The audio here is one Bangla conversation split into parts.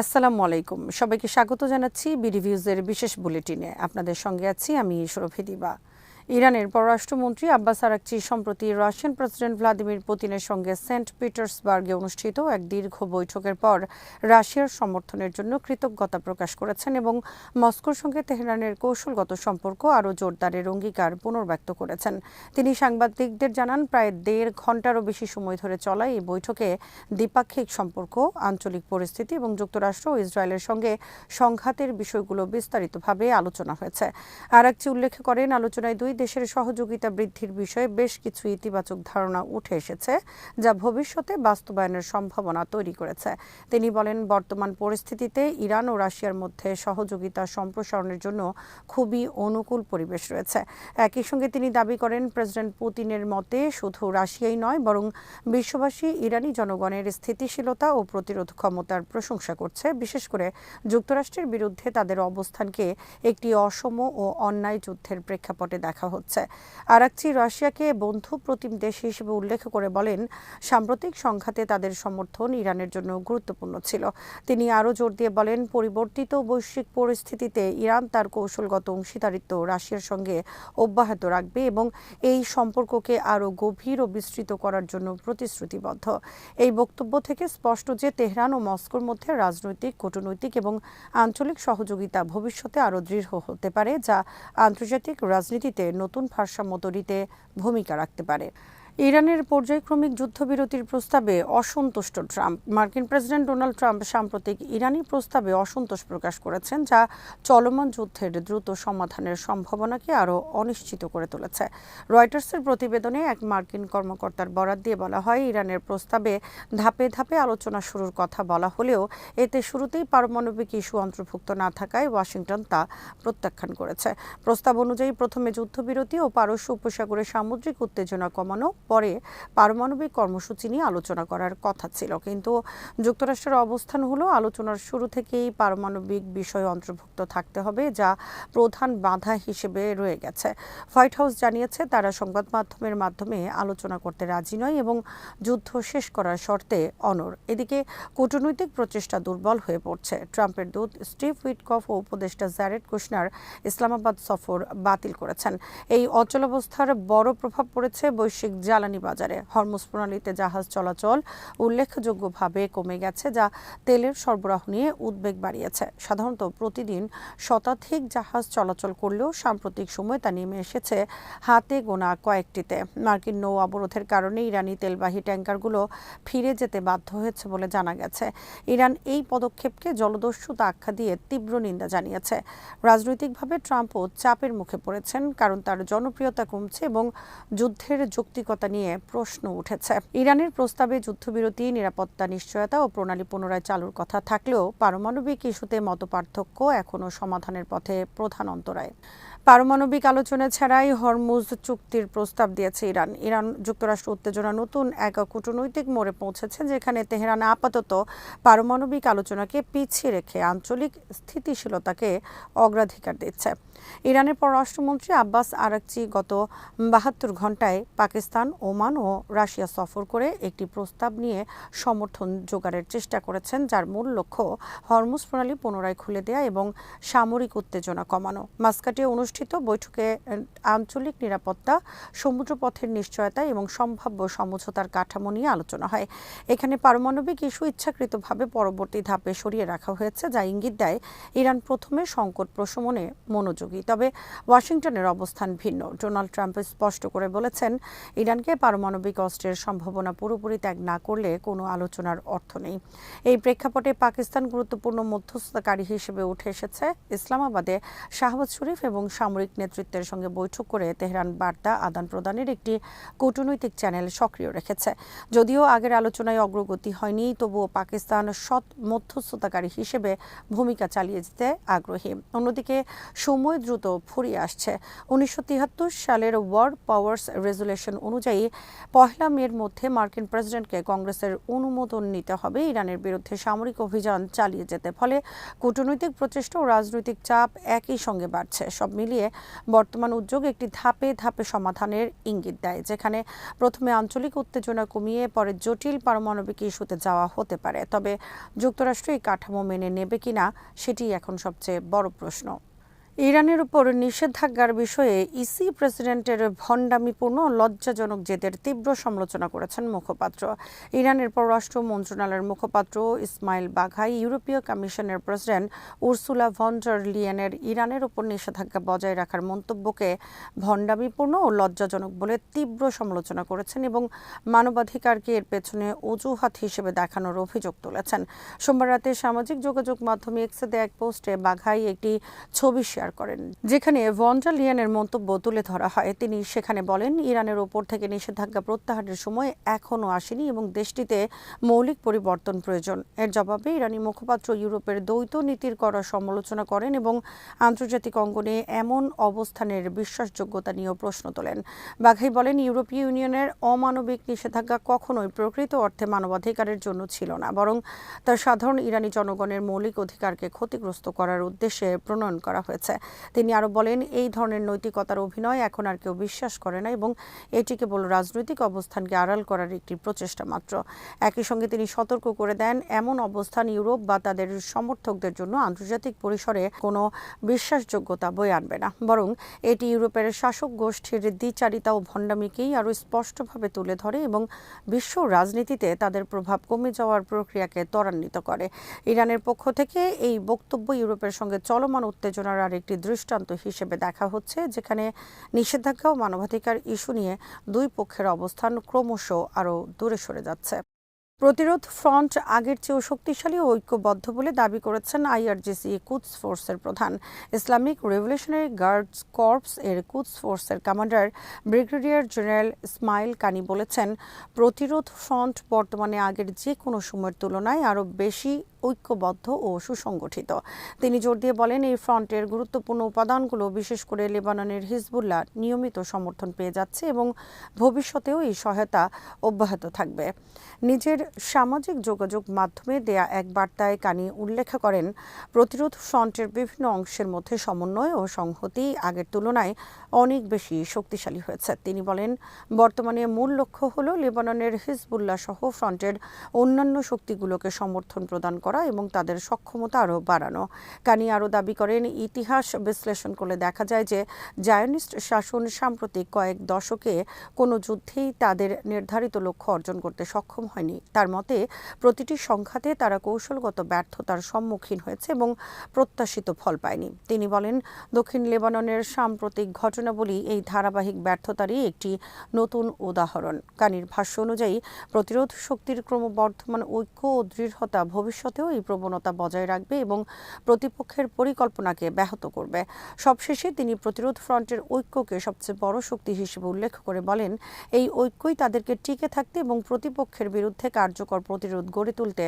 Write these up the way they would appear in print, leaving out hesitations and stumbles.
আসসালামু আলাইকুম, সবাইকে স্বাগত জানাচ্ছি বিডিভিউজের বিশেষ বুলেটিনে। আপনাদের সঙ্গে আছি আমি সুরভি দিবা। ইরানের পররাষ্ট্রমন্ত্রী আব্বাস আরাকচি সম্প্রতি রাশিয়ান প্রেসিডেন্ট ভ্লাদিমির পুতিনের সঙ্গে সেন্ট পিটার্সবার্গে অনুষ্ঠিত এক দীর্ঘ বৈঠকের পর রাশিয়ার সমর্থনের জন্য কৃতজ্ঞতা প্রকাশ করেছেন এবং মস্কোর সঙ্গে তেহরানের কৌশলগত সম্পর্ক আরও জোরদারের অঙ্গীকার পুনর্ব্যক্ত করেছেন। তিনি সাংবাদিকদের জানান, প্রায় ১.৫ ঘণ্টারও বেশি সময় ধরে চলা এই বৈঠকে দ্বিপাক্ষিক সম্পর্ক, আঞ্চলিক পরিস্থিতি এবং যুক্তরাষ্ট্র ও ইসরায়েলের সঙ্গে সংঘাতের বিষয়গুলো বিস্তারিতভাবে আলোচনা হয়েছে। আরাকচি উল্লেখ করেন, আলোচনায় দুই দেশের সহযোগিতা বৃদ্ধির বিষয়ে বেশ কিছু ইতিবাচক ধারণা উঠে এসেছে, যা ভবিষ্যতে বাস্তবায়নের সম্ভাবনা তৈরি করেছে। তিনি বলেন, বর্তমান পরিস্থিতিতে ইরান ও রাশিয়ার মধ্যে সহযোগিতা সম্প্রসারণের জন্য খুবই অনুকূল পরিবেশ রয়েছে। একই সঙ্গে তিনি দাবি করেন, প্রেসিডেন্ট পুতিনের মতে শুধু রাশিয়াই নয়, বরং বিশ্ববাসী ইরানি জনগণের স্থিতিশীলতা ও প্রতিরোধ ক্ষমতার প্রশংসা করছে। বিশেষ করে যুক্তরাষ্ট্রের বিরুদ্ধে তাদের অবস্থানকে একটি অসম ও অন্যায় যুদ্ধের প্রেক্ষাপটে দেখা হচ্ছে। আরাকচি রাশিয়াকে বন্ধু প্রতিম দেশ হিসেবে উল্লেখ করে বলেন, সাম্প্রতিক সংঘাতে তাদের সমর্থন ইরানের জন্য গুরুত্বপূর্ণ ছিল। তিনি আরও জোর দিয়ে বলেন, পরিবর্তিত বৈশ্বিক পরিস্থিতিতে ইরান তার কৌশলগত অংশীদারিত্ব রাশিয়ার সঙ্গে অব্যাহত রাখবে এবং এই সম্পর্ককে আরও গভীর ও বিস্তৃত করার জন্য প্রতিশ্রুতিবদ্ধ। এই বক্তব্য থেকে স্পষ্ট যে তেহরান ও মস্কোর মধ্যে রাজনৈতিক, কূটনৈতিক এবং আঞ্চলিক সহযোগিতা ভবিষ্যতে আরও দৃঢ় হতে পারে, যা আন্তর্জাতিক রাজনীতিতে নতুন ভারসাম্য তৈরিতে ভূমিকা রাখতে পারে। ইরানের পর্যায়ক্রমিক যুদ্ধবিরতির প্রস্তাবে অসন্তুষ্ট ট্রাম্প। মার্কিন প্রেসিডেন্ট ডোনাল্ড ট্রাম্প সাম্প্রতিক ইরানি প্রস্তাবে অসন্তোষ প্রকাশ করেছেন, যা চলমান যুদ্ধের দ্রুত সমাধানের সম্ভাবনাকে আরও অনিশ্চিত করে তুলেছে। রয়টার্সের প্রতিবেদনে এক মার্কিন কর্মকর্তার বরাত দিয়ে বলা হয়, ইরানের প্রস্তাবে ধাপে ধাপে আলোচনা শুরুর কথা বলা হলেও এতে শুরুতেই পারমাণবিক ইস্যু অন্তর্ভুক্ত না থাকায় ওয়াশিংটন তা প্রত্যাখ্যান করেছে। প্রস্তাব অনুযায়ী প্রথমে যুদ্ধবিরতি ও পারস্য উপসাগরে সামুদ্রিক উত্তেজনা কমানো, পরে পারমাণবিক কর্মসূচি নিয়ে আলোচনা করার কথা ছিল। কিন্তু যুক্তরাষ্ট্রের অবস্থান হলো, আলোচনার শুরু থেকেই পারমাণবিক বিষয় অন্তর্ভুক্ত থাকতে হবে, যা প্রধান বাধা হিসেবে রয়ে গেছে। হোয়াইট হাউস জানিয়েছে, তারা সংবাদ মাধ্যমের মাধ্যমে আলোচনা করতে রাজি নয় এবং যুদ্ধ শেষ করার শর্তে অনড়। এদিকে কূটনৈতিক প্রচেষ্টা দুর্বল হয়ে পড়ছে। ট্রাম্পের দূত স্টিভ উইটকফ ও উপদেষ্টা জ্যারেড কুশনার ইসলামাবাদ সফর বাতিল করেছেন। এই অচলাবস্থার বড় প্রভাব পড়েছে বৈশ্বিক জ্বালানি বাজারে। হরমুজ প্রণালীতে জাহাজ চলাচল উল্লেখযোগ্যভাবে কমে গেছে, যা তেলের সরবরাহ নিয়ে উদ্বেগ বাড়িয়েছে। সাধারণত প্রতিদিন শতাধিক জাহাজ চলাচল করলেও সাম্প্রতিক সময় তা নেমে এসেছে হাতে গোনা কয়েকটিতে। মার্কিন নৌ অবরোধের কারণে ইরানি তেলবাহী ট্যাঙ্কারগুলো ফিরে যেতে বাধ্য হয়েছে বলে জানা গেছে। ইরান এই পদক্ষেপকে জলদস্যুতা আখ্যা দিয়ে তীব্র নিন্দা জানিয়েছে। রাজনৈতিকভাবে ট্রাম্পও চাপের মুখে পড়েছেন, কারণ তার জনপ্রিয়তা কমছে এবং যুদ্ধের যৌক্তিকতা নিয়ে প্রশ্ন উঠেছে। ইরানের প্রস্তাবে যুদ্ধবিরতি, নিরাপত্তা নিশ্চয়তা ও প্রণালী পুনরায় চালুর কথা থাকলেও পারমাণবিক ইস্যুতে মতপার্থক্য এখনও সমাধানের পথে প্রধান অন্তরায়। পারমাণবিক আলোচনা ছাড়াই হরমুজ চুক্তির প্রস্তাব দিয়েছে ইরান। ইরান যুক্তরাষ্ট্র উত্তেজনা নতুন এক কূটনৈতিক মোড়ে পৌঁছেছে, যেখানে তেহরান আপাতত পারমাণবিক আলোচনাকে পিছিয়ে রেখে আঞ্চলিক স্থিতিশীলতাকে অগ্রাধিকার দিচ্ছে। ইরানের পররাষ্ট্রমন্ত্রী আব্বাস আরাকচি গত ৭২ ঘণ্টায় পাকিস্তান, ওমান ও রাশিয়া সফর করে একটি প্রস্তাব নিয়ে সমর্থন জোগাড়ের চেষ্টা করেছেন, যার মূল লক্ষ্য হরমুজ প্রণালী পুনরায় খুলে দেয়া এবং সামরিক উত্তেজনা কমানো। মাস্কাটে অনুষ্ঠিত বৈঠকে আঞ্চলিক নিরাপত্তা, সমুদ্রপথের নিশ্চয়তা এবং সম্ভাব্য সমঝোতার কাঠামো নিয়ে আলোচনা হয়। এখানে পারমাণবিক ইস্যু ইচ্ছাকৃতভাবে পরবর্তী ধাপে সরিয়ে রাখা হয়েছে, যা ইঙ্গিত দেয় ইরান প্রথমে সংকট প্রশমনে মনোযোগী। তবে ওয়াশিংটনের অবস্থান ভিন্ন। ডোনাল্ড ট্রাম্প স্পষ্ট করে বলেছেন, ইরানকে পারমাণবিক অস্ত্রের সম্ভাবনা পুরোপুরি ত্যাগ না করলে কোনো আলোচনার অর্থ নেই। এই প্রেক্ষাপটে পাকিস্তান গুরুত্বপূর্ণ মধ্যস্থতাকারী হিসেবে উঠে এসেছে। ইসলামাবাদে শাহবাজ শরীফ এবং সামরিক নেতৃত্বের সঙ্গে বৈঠক করে তেহরান বার্তা আদান প্রদানের একটি কূটনৈতিক চ্যানেল সক্রিয় রেখেছে। যদিও আগের আলোচনায় অগ্রগতি হয়নি, তবুও পাকিস্তান সৎ মধ্যস্থতাকারী হিসেবে ভূমিকা চালিয়ে যেতে আগ্রহী। অন্যদিকে সময় দ্রুত ফুরিয়ে আসছে। ১৯৭৩ সালের ওয়ার্ল্ড পাওয়ার্স রেজুলেশন অনুযায়ী অনুযায়ী 1 মের মধ্যে মার্কিন প্রেসিডেন্টকে কংগ্রেসের অনুমোদন নিতে হবে ইরানের বিরুদ্ধে সামরিক অভিযান চালিয়ে যেতে। ফলে কূটনৈতিক প্রচেষ্টা ও রাজনৈতিক চাপ একই সঙ্গে বাড়ছে। সব মিলিয়ে বর্তমান উদ্যোগ একটি ধাপে ধাপে সমাধানের ইঙ্গিত দেয়, যেখানে প্রথমে আঞ্চলিক উত্তেজনা কমিয়ে পরে জটিল পারমাণবিক ইস্যুতে যাওয়া হতে পারে। তবে যুক্তরাষ্ট্র এই কাঠামো মেনে নেবে কিনা সেটি এখন সবচেয়ে বড় প্রশ্ন। ইরানের উপর নিষেধাজ্ঞার বিষয়ে ইসি প্রেসিডেন্টের ভণ্ডামিপূর্ণ ও লজ্জাজনক জেদের তীব্র সমালোচনা করেছেন মুখপাত্র। ইরানের পররাষ্ট্র মন্ত্রণালয়ের মুখপাত্র ইসমাইল বাঘাই ইউরোপীয় কমিশনের প্রেসিডেন্ট উর্সুলা ভন ডার লিয়েনের ইরানের উপর নিষেধাজ্ঞা বজায় রাখার মন্তব্যকে ভণ্ডামিপূর্ণ ও লজ্জাজনক বলে তীব্র সমালোচনা করেছেন এবং মানবাধিকারকে এর পেছনে অজুহাত হিসেবে দেখানোর অভিযোগ তুলেছেন। সোমবার রাতে সামাজিক যোগাযোগ মাধ্যমে এক্সে দেয়া এক পোস্টে বাঘাই একটি ছবি করেন, যেখানে ভন ডার লিয়েনের মন্তব্য তুলে ধরা হয়। তিনি সেখানে বলেন, ইরানের ওপর থেকে নিষেধাজ্ঞা প্রত্যাহারের সময় এখনও আসেনি এবং দেশটিতে মৌলিক পরিবর্তন প্রয়োজন। এর জবাবে ইরানি মুখপাত্র ইউরোপের দ্বৈত নীতির করা সমালোচনা করেন এবং আন্তর্জাতিক অঙ্গনে এমন অবস্থানের বিশ্বাসযোগ্যতা নিয়েও প্রশ্ন তোলেন। বাঘাই বলেন, ইউরোপীয় ইউনিয়নের অমানবিক নিষেধাজ্ঞা কখনোই প্রকৃত অর্থে মানবাধিকারের জন্য ছিল না, বরং তার সাধারণ ইরানি জনগণের মৌলিক অধিকারকে ক্ষতিগ্রস্ত করার উদ্দেশ্যে প্রণয়ন করা হয়েছে। তিনি আরো বলেন, এই ধরনের নৈতিকতার অভিনয় এখন আর কেউ বিশ্বাস করে না এবং এটি কেবল রাজনৈতিক অবস্থানকে আড়াল করার একটি প্রচেষ্টা মাত্র। একই সঙ্গে তিনি সতর্ক করে দেন, এমন অবস্থান ইউরোপ বা তাদের সমর্থকদের জন্য আন্তর্জাতিক পরিসরে কোনো বিশ্বাসযোগ্যতা বয়ে আনবে না, বরং এটি ইউরোপের শাসক গোষ্ঠীর দ্বিচারিতা ও ভণ্ডামিকেই আরও স্পষ্টভাবে তুলে ধরে এবং বিশ্ব রাজনীতিতে তাদের প্রভাব কমে যাওয়ার প্রক্রিয়াকে ত্বরান্বিত করে। ইরানের পক্ষ থেকে এই বক্তব্য ইউরোপের সঙ্গে চলমান উত্তেজনার আরেকটি দৃষ্টান্ত হিসেবে দেখা হচ্ছে, যেখানে নিষেধাজ্ঞা ও মানবাধিকার ইস্যু নিয়ে দুই পক্ষের অবস্থান ক্রমশ আরও দূরে সরে যাচ্ছে। প্রতিরোধ ফ্রন্ট আগের চেয়েও শক্তিশালী ও ঐক্যবদ্ধ বলে দাবি করেছেন আইআরজিসি কুদস ফোর্সের প্রধান। ইসলামিক রেভলিউশনারি গার্ডস কর্পস এর কুদস ফোর্সের কমান্ডার ব্রিগেডিয়ার জেনারেল ইসমাইল কানি বলেছেন, প্রতিরোধ ফ্রন্ট বর্তমানে আগের যে কোনো সময়ের তুলনায় আরও বেশি ঐক্যবদ্ধ ও সুসংগঠিত। তিনি জোর দিয়ে বলেন, এই ফ্রন্টের গুরুত্বপূর্ণ উপাদানগুলো, বিশেষ করে লেবাননের হিজবুল্লাহ, নিয়মিত সমর্থন পেয়ে যাচ্ছে এবং ভবিষ্যতেও এই সহায়তা অব্যাহত থাকবে। নিজের সামাজিক যোগাযোগ মাধ্যমে দেয়া এক বার্তায় কানি উল্লেখ করেন, প্রতিরোধ ফ্রন্টের বিভিন্ন অংশের মধ্যে সমন্বয় ও সংহতি আগের তুলনায় অনেক বেশি শক্তিশালী হয়েছে। তিনি বলেন, বর্তমানে মূল লক্ষ্য হল লেবাননের হিজবুল্লাহ সহ ফ্রন্টের অন্যান্য শক্তিগুলোকে সমর্থন প্রদান করা এবং তাদের সক্ষমতা আরও বাড়ানো। কানি আরও দাবি করেন, ইতিহাস বিশ্লেষণ করলে দেখা যায় যে জায়নিস্ট শাসন সাম্প্রতিক কয়েক দশকে কোনো যুদ্ধেই তাদের নির্ধারিত লক্ষ্য অর্জন করতে সক্ষম হয়নি। তার মতে, প্রতিটি সংঘাতে তারা কৌশলগত ব্যর্থতার সম্মুখীন হয়েছে এবং প্রত্যাশিত ফল পায়নি। তিনি বলেন, দক্ষিণ লেবাননের সাম্প্রতিক ঘটনাবলী এই ধারাবাহিক ব্যর্থতারই একটি নতুন উদাহরণ। কানির ভাষ্য অনুযায়ী, প্রতিরোধ শক্তির ক্রমবর্ধমান ঐক্য ও দৃঢ়তা ভবিষ্যতেও এই প্রবণতা বজায় রাখবে এবং প্রতিপক্ষের পরিকল্পনাকে ব্যাহত করবে। সবশেষে তিনি প্রতিরোধ ফ্রন্টের ঐক্যকে সবচেয়ে বড় শক্তি হিসেবে উল্লেখ করে বলেন, এই ঐক্যই তাদেরকে টিকে থাকতে এবং প্রতিপক্ষের বিরুদ্ধে কার্যকর প্রতিরোধ গড়ে তুলতে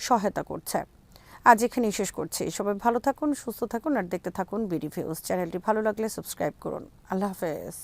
সহায়তা করছে। আজ এখানেই শেষ করছি। সবাই ভালো থাকুন, সুস্থ থাকুন আর দেখতে থাকুন বিডি ভিউজ। চ্যানেলটি ভালো লাগলে সাবস্ক্রাইব করুন। আল্লাহ হাফেজ।